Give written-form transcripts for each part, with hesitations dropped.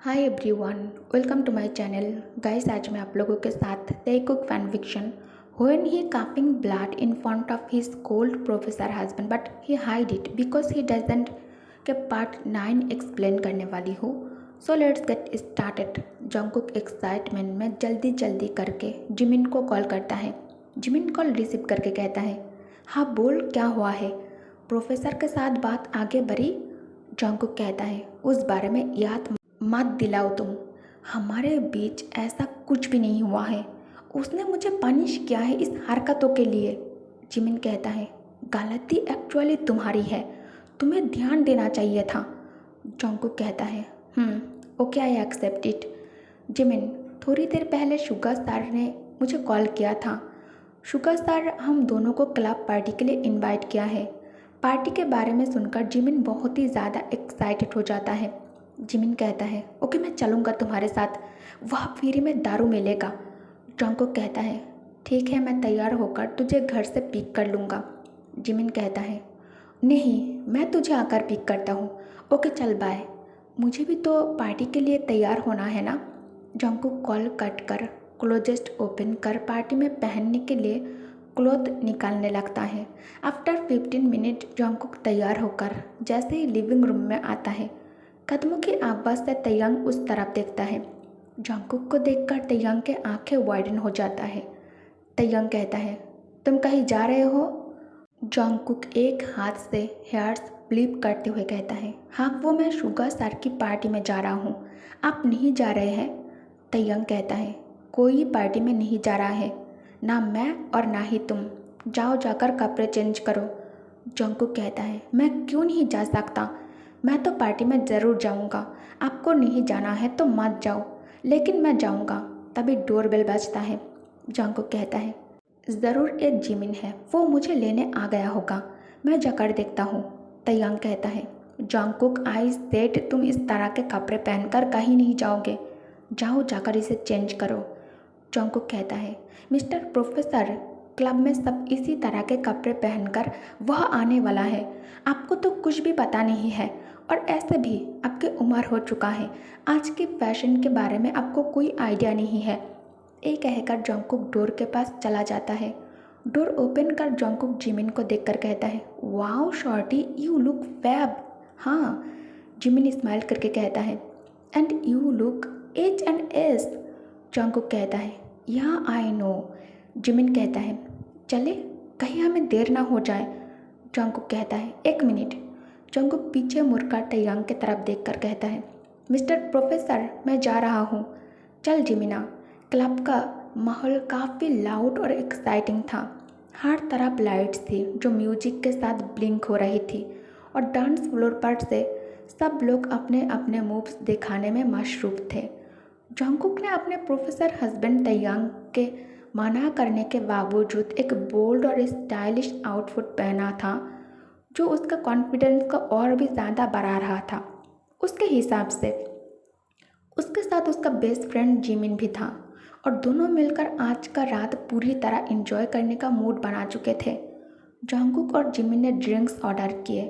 Hi everyone, welcome to my channel. Guys, आज मैं आप लोगों के साथ Taekook fan fiction when he coughing blood in front of his cold professor husband but he hide it because he doesn't के part 9 explain करने वाली हूँ। So let's get started. Jungkook excitement में जल्दी जल्दी करके जिमिन को कॉल करता है। जिमिन कॉल रिसीव करके कहता है, हाँ बोल, क्या हुआ है? प्रोफेसर के साथ बात आगे बढ़ी? जंगकुक कहता है, उस बारे में याद मत दिलाओ तुम। हमारे बीच ऐसा कुछ भी नहीं हुआ है। उसने मुझे पनिश किया है इस हरकतों के लिए। जिमिन कहता है, गलती एक्चुअली तुम्हारी है, तुम्हें ध्यान देना चाहिए था। जोंगकुक कहता है, okay, I accept it. Jimin, थोड़ी देर पहले शुगर सर ने मुझे कॉल किया था। शुगर सर हम दोनों को क्लब पार्टी के लिए इनवाइट किया है। पार्टी के बारे में सुनकर जिमिन बहुत ही ज़्यादा एक्साइटेड हो जाता है। जिमिन कहता है, ओके, मैं चलूँगा तुम्हारे साथ, वह फ्री में दारू मिलेगा। जंगकुक कहता है, ठीक है, मैं तैयार होकर तुझे घर से पिक कर लूँगा। जिमिन कहता है, नहीं, मैं तुझे आकर पिक करता हूँ। ओके चल, बाय। मुझे भी तो पार्टी के लिए तैयार होना है ना। जंगकुक कॉल कट कर क्लोजेस्ट ओपन कर पार्टी में पहनने के लिए क्लॉथ निकालने लगता है। आफ्टर 15 मिनट जंगकुक तैयार होकर जैसे ही लिविंग रूम में आता है, कदमों की आवाज़ से तयंग उस तरफ देखता है। जंगकुक को देखकर तयंग के आंखें वाइडन हो जाता है। तयंग कहता है, तुम कहीं जा रहे हो? जंगकुक एक हाथ से हेयर्स फ्लिप करते हुए कहता है, हाँ, वो मैं शुगर सर की पार्टी में जा रहा हूँ। आप नहीं जा रहे हैं? तयंग कहता है, कोई पार्टी में नहीं जा रहा है, ना मैं और ना ही तुम। जाओ, जाकर कपड़े चेंज करो। जंगकुक कहता है, मैं क्यों नहीं जा सकता? मैं तो पार्टी में ज़रूर जाऊंगा। आपको नहीं जाना है तो मत जाओ, लेकिन मैं जाऊंगा। तभी डोरबेल बजता है। जंगकुक कहता है, ज़रूर एक जिमिन है, वो मुझे लेने आ गया होगा, मैं जाकर देखता हूँ। तयंग कहता है, जंगकुक, आई सेड तुम इस तरह के कपड़े पहनकर कहीं नहीं जाओगे। जाओ, जाकर इसे चेंज करो। जंगकुक कहता है, मिस्टर प्रोफेसर, क्लब में सब इसी तरह के कपड़े पहनकर वह आने वाला है। आपको तो कुछ भी पता नहीं है, और ऐसे भी आपकी उम्र हो चुका है, आज के फैशन के बारे में आपको कोई आइडिया नहीं है। ये कहकर जंगकुक डोर के पास चला जाता है। डोर ओपन कर जंगकुक जिमिन को देखकर कहता है, wow shorty, you look fab. हाँ, जिमिन स्माइल करके कहता है, and you look H and S. Jungkook कहता है, या आई नो। जिमिन कहता है, चले, कहीं हमें देर ना हो जाए। जंगकुक कहता है, एक मिनट। जंगकुक पीछे मुड़कर तयंग की तरफ देखकर कहता है, मिस्टर प्रोफेसर, मैं जा रहा हूँ। चल जिमिना। क्लब का माहौल काफ़ी लाउड और एक्साइटिंग था। हर तरफ लाइट्स थी जो म्यूजिक के साथ ब्लिंक हो रही थी, और डांस फ्लोर पर से सब लोग अपने अपने मूव्स दिखाने में मशरूफ थे। जंगकुक ने अपने प्रोफेसर हस्बैंड तयंग के मना करने के बावजूद एक बोल्ड और स्टाइलिश आउटफिट पहना था, जो उसका कॉन्फिडेंस को और भी ज़्यादा बढ़ा रहा था। उसके हिसाब से उसके साथ उसका बेस्ट फ्रेंड जिमिन भी था, और दोनों मिलकर आज का रात पूरी तरह एंजॉय करने का मूड बना चुके थे। जंगकुक और जिमिन ने ड्रिंक्स ऑर्डर किए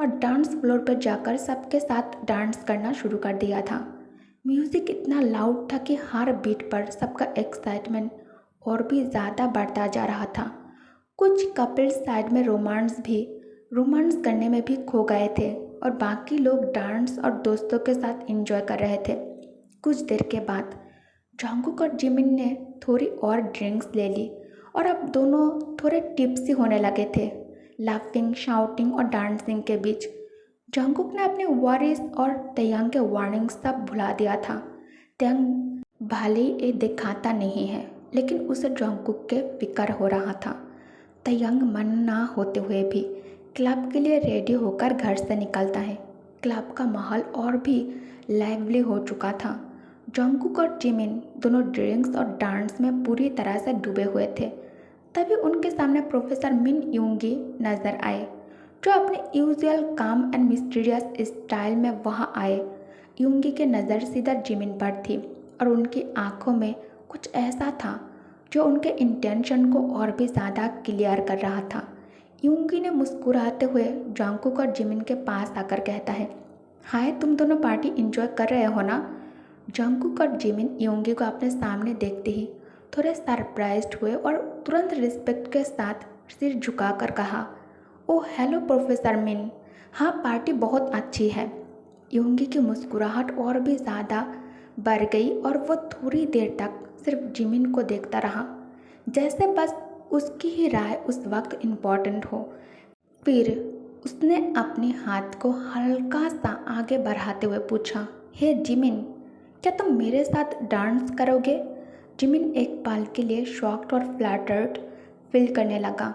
और डांस फ्लोर पर जाकर सबके साथ डांस करना शुरू कर दिया था। म्यूज़िक इतना लाउड था कि हर बीट पर सबका एक्साइटमेंट और भी ज़्यादा बढ़ता जा रहा था। कुछ कपल्स साइड में रोमांस करने में भी खो गए थे, और बाकी लोग डांस और दोस्तों के साथ एंजॉय कर रहे थे। कुछ देर के बाद जंगकुक और जिमिन ने थोड़ी और ड्रिंक्स ले ली, और अब दोनों थोड़े टिप्सी होने लगे थे, लाफिंग, शाउटिंग और डांसिंग के बीच। जंगकुक ने अपने वरीज और तयंग के वार्निंग सब भुला दिया था। तयंग भले ही ये दिखाता नहीं है, लेकिन उसे जंगकुक के फिक्र हो रहा था। तयंग मन ना होते हुए भी क्लब के लिए रेडी होकर घर से निकलता है। क्लब का माहौल और भी लाइवली हो चुका था। जंगकुक और जिमिन दोनों ड्रिंक्स और डांस में पूरी तरह से डूबे हुए थे। तभी उनके सामने प्रोफेसर मिन यूंगी नजर आए, जो अपने यूजुअल काम एंड मिस्टीरियस स्टाइल में वहाँ आए। यूंगी की नज़र सीधा जिमिन पर थी, और उनकी आंखों में कुछ ऐसा था जो उनके इंटेंशन को और भी ज़्यादा क्लियर कर रहा था। यूंगी ने मुस्कुराते हुए जंगकुक और जिमिन के पास आकर कहता है, हाय, तुम दोनों पार्टी एंजॉय कर रहे हो ना? जंगकुक और जिमिन योंगी को अपने सामने देखते ही थोड़े सरप्राइज्ड हुए और तुरंत रिस्पेक्ट के साथ सिर झुकाकर कहा, ओह हेलो प्रोफेसर मिन, हाँ पार्टी बहुत अच्छी है। योंगी की मुस्कुराहट और भी ज़्यादा बढ़ गई और वो थोड़ी देर तक सिर्फ जिमिन को देखता रहा, जैसे बस उसकी ही राय उस वक्त इम्पोर्टेंट हो। फिर उसने अपने हाथ को हल्का सा आगे बढ़ाते हुए पूछा, हे जिमिन, क्या तुम मेरे साथ डांस करोगे? जिमिन एक पल के लिए शॉक्ड और फ्लैटर्ड फील करने लगा।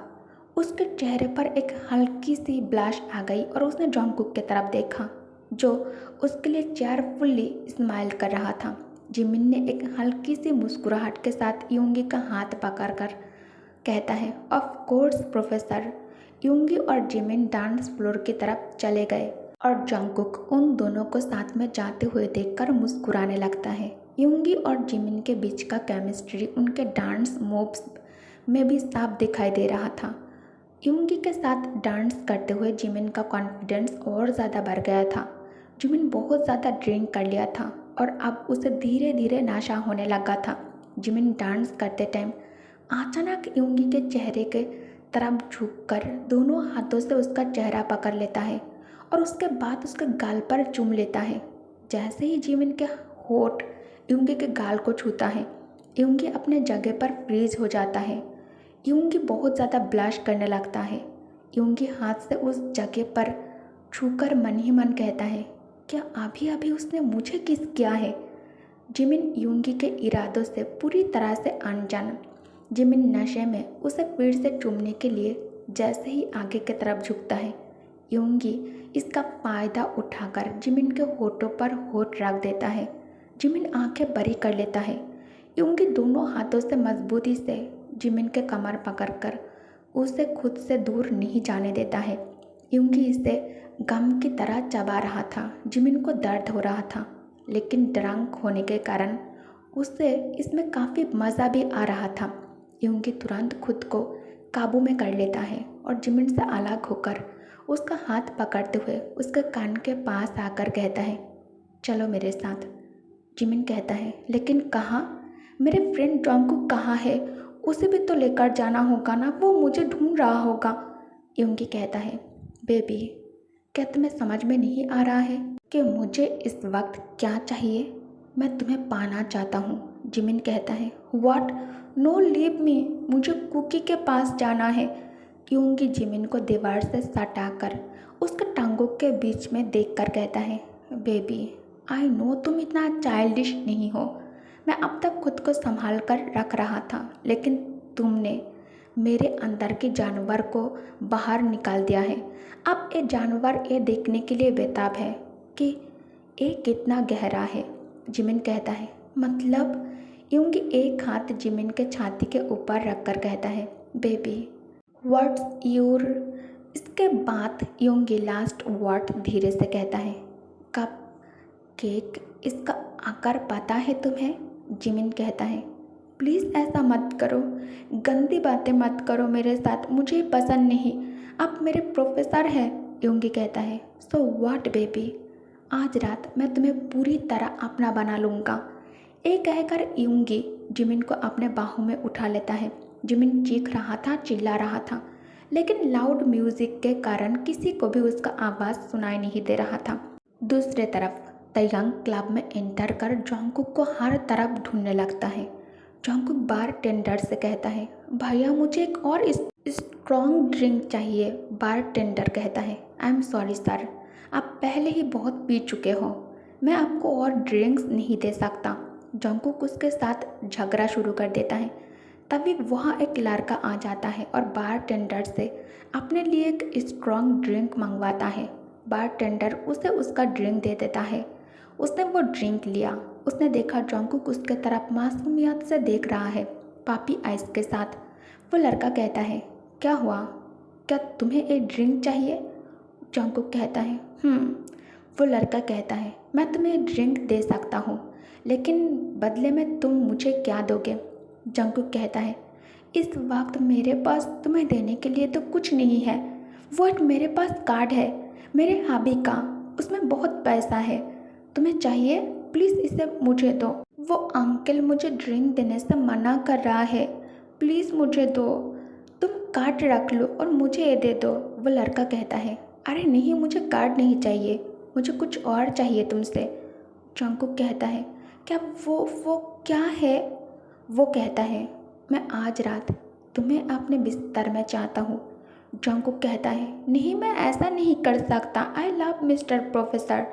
उसके चेहरे पर एक हल्की सी ब्लश आ गई और उसने जॉन्गकुक की तरफ देखा, जो उसके लिए चेयरफुल्ली स्माइल कर रहा था। जिमिन ने एक हल्की सी मुस्कुराहट के साथ योंगी का हाथ पकड़कर कहता है, ऑफ कोर्स प्रोफेसर। योंगी और जिमिन डांस फ्लोर की तरफ चले गए और जंगकुक उन दोनों को साथ में जाते हुए देखकर मुस्कुराने लगता है। योंगी और जिमिन के बीच का केमिस्ट्री उनके डांस मूव्स में भी साफ दिखाई दे रहा था। योंगी के साथ डांस करते हुए जिमिन का कॉन्फिडेंस और ज़्यादा बढ़ गया था। जिमिन बहुत ज़्यादा ड्रिंक कर लिया था और अब उसे धीरे धीरे नशा होने लगा था। जिमिन डांस करते टाइम अचानक योंगी के चेहरे के तरफ झुककर दोनों हाथों से उसका चेहरा पकड़ लेता है और उसके बाद उसके गाल पर चूम लेता है। जैसे ही जिमिन के होठ योंगी के गाल को छूता है, योंगी अपने जगह पर फ्रीज हो जाता है। योंगी बहुत ज़्यादा ब्लश करने लगता है। योंगी हाथ से उस जगह पर छूकर मन ही मन कहता है, क्या अभी अभी उसने मुझे किस किया है? जिमिन योंगी के इरादों से पूरी तरह से अनजान। जिमिन नशे में उसे फिर से चूमने के लिए जैसे ही आगे की तरफ झुकता है, योंगी इसका फ़ायदा उठाकर जिमिन के होठों पर होठ रख देता है। जिमिन आंखें बड़ी कर लेता है। योंगी दोनों हाथों से मजबूती से जिमिन के कमर पकड़कर उसे खुद से दूर नहीं जाने देता है। योंगी इसे गम की तरह चबा रहा था। जिमिन को दर्द हो रहा था, लेकिन ड्रंक होने के कारण उसे इसमें काफ़ी मज़ा भी आ रहा था। योंगी तुरंत खुद को काबू में कर लेता है और जिमिन से अलग होकर उसका हाथ पकड़ते हुए उसके कान के पास आकर कहता है, चलो मेरे साथ। जिमिन कहता है, लेकिन कहाँ? मेरे फ्रेंड जॉन्गकुक कहाँ है? उसे भी तो लेकर जाना होगा ना, वो मुझे ढूंढ रहा होगा। योंगी कहता है, बेबी, क्या तुम्हें समझ में नहीं आ रहा है कि मुझे इस वक्त क्या चाहिए? मैं तुम्हें पाना चाहता हूँ। जिमिन कहता है, व्हाट? नो, लीव मी, मुझे कुकी के पास जाना है। योंगी जिमिन को दीवार से सटाकर उसके टांगों के बीच में देखकर कहता है, बेबी, आई नो तुम इतना चाइल्डिश नहीं हो। मैं अब तक खुद को संभाल कर रख रहा था, लेकिन तुमने मेरे अंदर के जानवर को बाहर निकाल दिया है। अब ये जानवर ये देखने के लिए बेताब है कि ये कितना गहरा है। जिमिन कहता है, मतलब? योंगी एक हाथ जिमिन के छाती के ऊपर रखकर कहता है, बेबी, व्हाट्स योर। इसके बाद योंगी लास्ट वर्ड धीरे से कहता है, कप केक। इसका आकार पता है तुम्हें? जिमिन कहता है, प्लीज़ ऐसा मत करो, गंदी बातें मत करो मेरे साथ, मुझे पसंद नहीं। आप मेरे प्रोफेसर हैं। योंगी कहता है, सो व्हाट बेबी, आज रात मैं तुम्हें पूरी तरह अपना बना लूँगा। ये कहकर योंगी जिमिन को अपने बाहों में उठा लेता है। जिमिन चीख रहा था, चिल्ला रहा था, लेकिन लाउड म्यूजिक के कारण किसी को भी उसका आवाज़ सुनाई नहीं दे रहा था। दूसरे तरफ तयंग क्लब में एंटर कर जॉन्गकुक को हर तरफ ढूंढने लगता है। जॉन्गकुक बार टेंडर से कहता है, भैया मुझे एक और स्ट्रॉन्ग ड्रिंक चाहिए। बार टेंडर कहता है, आई एम सॉरी सर, आप पहले ही बहुत पी चुके हो, मैं आपको और ड्रिंक्स नहीं दे सकता। जॉन्गकुक उसके साथ झगड़ा शुरू कर देता है। तभी वहाँ एक लड़का आ जाता है और बार टेंडर से अपने लिए एक स्ट्रॉन्ग ड्रिंक मंगवाता है। बार टेंडर उसे उसका ड्रिंक दे देता है। उसने वो ड्रिंक लिया। उसने देखा जॉन्गकुक उसके तरफ मासूमियत से देख रहा है, पापी आइस के साथ। वो लड़का कहता है, क्या हुआ, क्या तुम्हें एक ड्रिंक चाहिए? जॉन्गकुक कहता है, वो लड़का कहता है, मैं तुम्हें एक ड्रिंक दे सकता हूँ, लेकिन बदले में तुम मुझे क्या दोगे? जॉन्गकुक कहता है, इस वक्त मेरे पास तुम्हें देने के लिए तो कुछ नहीं है। वो मेरे पास कार्ड है मेरे हबी का, उसमें बहुत पैसा है, तुम्हें चाहिए? प्लीज़ इसे मुझे दो। वो अंकल मुझे ड्रिंक देने से मना कर रहा है, प्लीज़ मुझे दो। तुम कार्ड रख लो और मुझे ये दे दो। वो लड़का कहता है, अरे नहीं, मुझे कार्ड नहीं चाहिए, मुझे कुछ और चाहिए तुमसे। जंगकुक कहता है, क्या वो क्या है? वो कहता है, मैं आज रात तुम्हें अपने बिस्तर में चाहता हूँ। जंगकुक कहता है, नहीं, मैं ऐसा नहीं कर सकता। I love mister professor.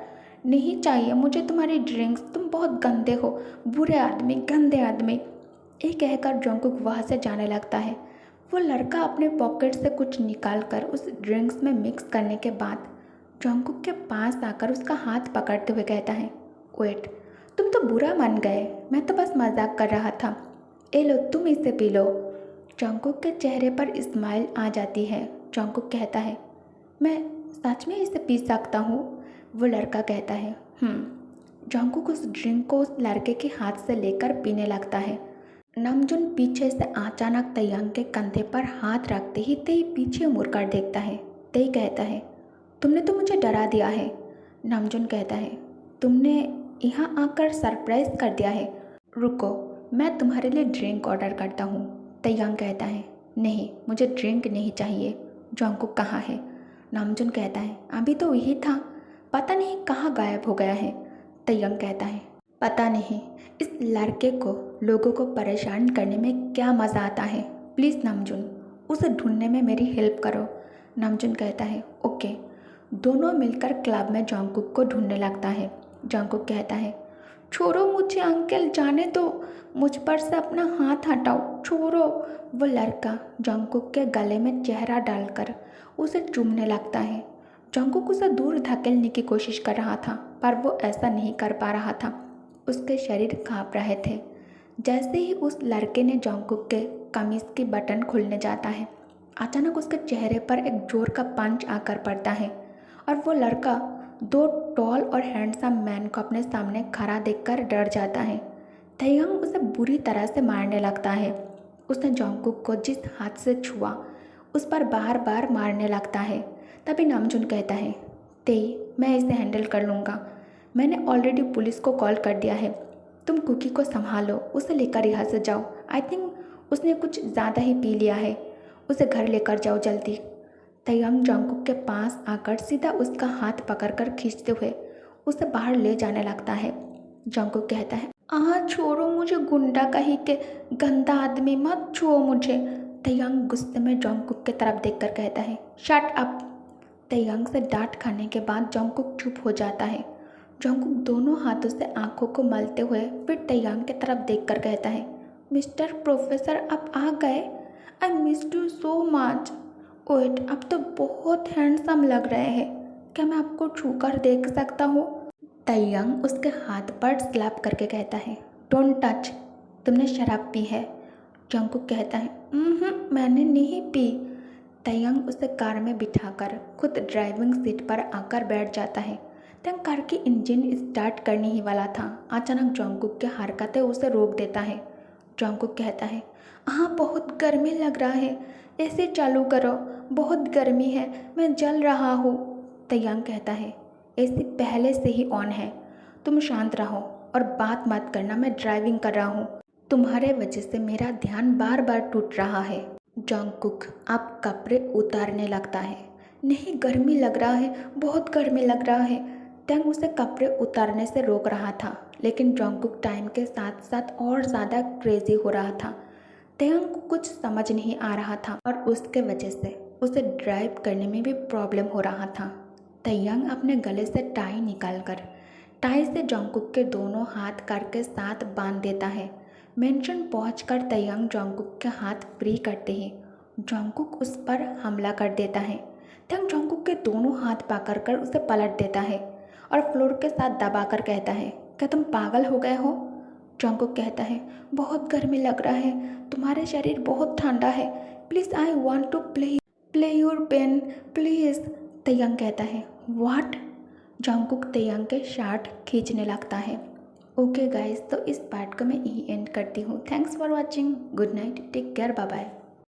नहीं चाहिए मुझे तुम्हारी ड्रिंक्स, तुम बहुत गंदे हो, बुरे आदमी, गंदे आदमी। ये कहकर जंगकुक वहाँ से जाने लगता है। वो लड़का अपने पॉकेट से कुछ निकाल कर उस ड्रिंक्स में मिक्स करने के बाद जंगकुक के पास आकर उसका हाथ पकड़ते हुए कहता है, वेट, तुम तो बुरा मान गए, मैं तो बस मजाक कर रहा था। ए लो, तुम इसे पी लो। जंगकुक के चेहरे पर स्माइल आ जाती है। जंगकुक कहता है, मैं सच में इसे पी सकता हूँ? वो लड़का कहता है, जंगकुक उस ड्रिंक को उस लड़के के हाथ से लेकर पीने लगता है। नामजुन पीछे से अचानक तैयांग के कंधे पर हाथ रखते ही तेई पीछे मुड़कर देखता है। तेई कहता है, तुमने तो मुझे डरा दिया है। नामजुन कहता है, तुमने यहाँ आकर सरप्राइज कर दिया है। रुको, मैं तुम्हारे लिए ड्रिंक ऑर्डर करता हूँ। तैयांग कहता है, नहीं, मुझे ड्रिंक नहीं चाहिए। जंगकुक कहाँ है? नामजुन कहता है, अभी तो यही था, पता नहीं कहाँ गायब हो गया है। तैयांग कहता है, पता नहीं इस लड़के को लोगों को परेशान करने में क्या मज़ा आता है। प्लीज़ नामजुन, उसे ढूंढने में मेरी हेल्प करो। नामजुन कहता है, ओके। दोनों मिलकर क्लब में जंगकुक को ढूंढने लगता है। जंगकुक कहता है, छोड़ो मुझे अंकल, जाने दो, मुझ पर से अपना हाथ हटाओ, छोड़ो। वो लड़का जंगकुक के गले में चेहरा डालकर उसे चूमने लगता है। जंगकुक उसे दूर धकेलने की कोशिश कर रहा था, पर वो ऐसा नहीं कर पा रहा था। उसके शरीर काँप रहे थे। जैसे ही उस लड़के ने जंगकुक के कमीज की बटन खोलने जाता है, अचानक उसके चेहरे पर एक जोर का पंच आकर पड़ता है और वो लड़का दो टॉल और हैंडसम मैन को अपने सामने खड़ा देखकर डर जाता है। तैयांग उसे बुरी तरह से मारने लगता है। उसने जंगकुक को जिस हाथ से छुआ उस पर बार बार मारने लगता है। तभी नामजुन कहता है, तेई, मैं इसे हैंडल कर लूँगा, मैंने ऑलरेडी पुलिस को कॉल कर दिया है। तुम कुकी को संभालो, उसे लेकर यहाँ से जाओ। आई थिंक उसने कुछ ज़्यादा ही पी लिया है, उसे घर लेकर जाओ जल्दी। तैयांग जंगकुक के पास आकर सीधा उसका हाथ पकड़कर खींचते हुए उसे बाहर ले जाने लगता है। जंगकुक कहता है, छोड़ो मुझे, गुंडा कहीं के, गंदा आदमी, मत छुओ मुझे। तैयांग गुस्से में जंगकुक की तरफ देखकर कहता है, शट अप। तैयांग से डांट खाने के बाद जंगकुक चुप हो जाता है। जंगकुक दोनों हाथों से आंखों को मलते हुए फिर तैयांग की तरफ देखकर कहता है, मिस्टर प्रोफेसर, आप आ गए? I missed you so much. Wait, अब तो बहुत हैंडसम लग रहे हैं, क्या मैं आपको छूकर देख सकता हूँ? तैयांग उसके हाथ पर स्लैप करके कहता है, डोंट टच, तुमने शराब पी है। जंगकुक कहता है, मैंने नहीं पी। तैयांग उसे कार में बिठाकर खुद ड्राइविंग सीट पर आकर बैठ जाता है। तैयांग कार की इंजन स्टार्ट करने ही वाला था। अचानक जंगकुक के हरकतें उसे रोक देता है। जंगकुक कहता है, बहुत गर्मी लग रहा है, ऐसे चालू करो, बहुत गर्मी है, मैं जल रहा हूँ। तैयांग कहता है, एसी पहले से ही ऑन है, तुम शांत रहो और बात मत करना, मैं ड्राइविंग कर रहा हूँ, तुम्हारे वजह से मेरा ध्यान बार बार टूट रहा है। जंगकुक आप कपड़े उतारने लगता है। नहीं, गर्मी लग रहा है, बहुत गर्मी लग रहा है। तैयांग उसे कपड़े उतारने से रोक रहा था, लेकिन जंगकुक टाइम के साथ साथ और ज़्यादा क्रेजी हो रहा था। तैयांग को कुछ समझ नहीं आ रहा था और उसके वजह से उसे ड्राइव करने में भी प्रॉब्लम हो रहा था। तैयांग अपने गले से टाई निकालकर टाई से जंगकुक के दोनों हाथ कार के साथ बांध देता है। मेंशन पहुंचकर तैयांग जंगकुक के हाथ फ्री करते ही जंगकुक उस पर हमला कर देता है। तैयांग जंगकुक के दोनों हाथ पकड़कर उसे पलट देता है और फ्लोर के साथ दबाकर कहता है, क्या तुम पागल हो गए हो? जंगकुक कहता है, बहुत गर्मी लग रहा है, तुम्हारे शरीर बहुत ठंडा है, please I want to play your pain please. Taeyang कहता है, व्हाट? जंगकुक तैयांग के शर्ट खींचने लगता है। ओके गाइस, तो इस पार्ट को मैं यही एंड करती हूँ। Thanks for watching, good night, take care, bye bye.